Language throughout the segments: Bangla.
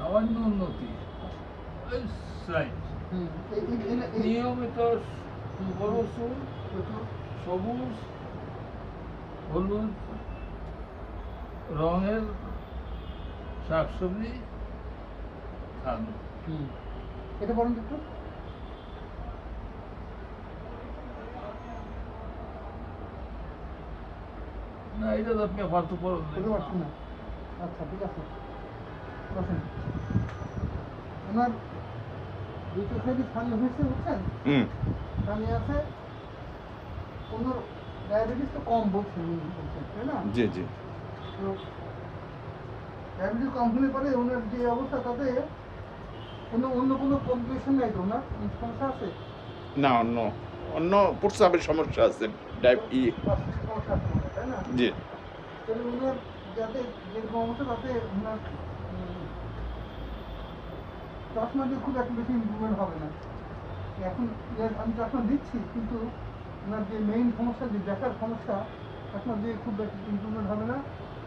সামান্য উন্নতি, ওই স্লাইড নিয়মিত বড় চুল, সবুজ হলুদ রঙের শাকসবজি খান। এটা বলুন একটু। না, এটা তো আপনি ফালতু পড়েন বুঝতে পারছি না। আচ্ছা ঠিক আছে, বসেন। ওনার দুই চোখে কি ছানি হয়েছে বুঝছেন? ছানি আছে। ওনার ডায়াবেটিস তো কম বলছেন, তাই না? জি জি। তো ডায়াবেটিস কম হলে পরে ওনার যে অবস্থা, তাতে অন্য কোনো কমপ্লিকেশন নাই তো? ওনার সমস্যা আছে? না, অন্য অন্য প্রস্রাবের সমস্যা আছে। সমস্যা আছে মনে হয়, তাই না? জি। তাহলে ওনার যাতে যেরকম অবস্থা, তাতে ওনার চশমা দিয়ে খুব একটা বেশি ইম্প্রুভমেন্ট হবে না। এখন আমি চশমা দিচ্ছি, কিন্তু ওনার যে মেইন সমস্যা, যে দেখার সমস্যা, চশমা দিয়ে খুব বেশি ইম্প্রুভমেন্ট হবে না।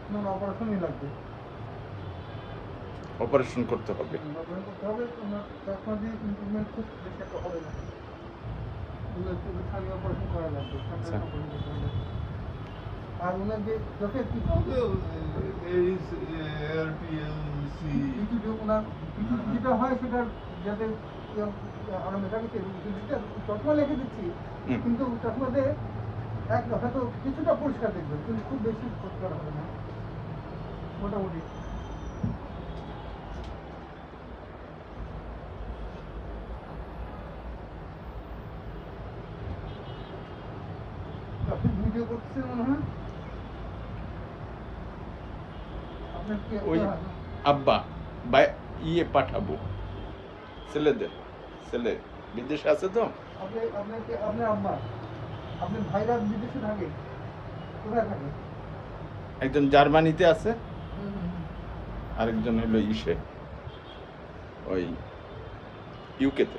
ওনার অপারেশনই লাগবে। অপারেশন করতে হবে। অপারেশন করতে হবে। ওনার চশমা দিয়ে ইম্প্রুভমেন্ট খুব বেশি একটা হবে না। ওনার একটু ছানি অপারেশন করা লাগবে, আচ্ছা। অপারেশন করতে হবে। আর ওনার যে চোখের কি ওনার যেটা হয়, সেটা যাতে আরো মেটাকে চশমা লিখে দিচ্ছি, কিন্তু চশমাতে হয়তো কিছুটা পরিষ্কার দেখবেন, কিন্তু খুব বেশি পরিষ্কার হবে না, মোটামুটি। আপনি ভিডিও করতেছেন মনে হয়? আপনার কি ওই আব্বা পাঠাবো ছেলেদের, ছেলে বিদেশে আছে তো। আপনার আম্মা, আপনার ভাইরা বিদেশে থাকে? কোথায় থাকে? একজন জার্মানিতে আছে, আরেকজন হলো ওই ইউকেতে।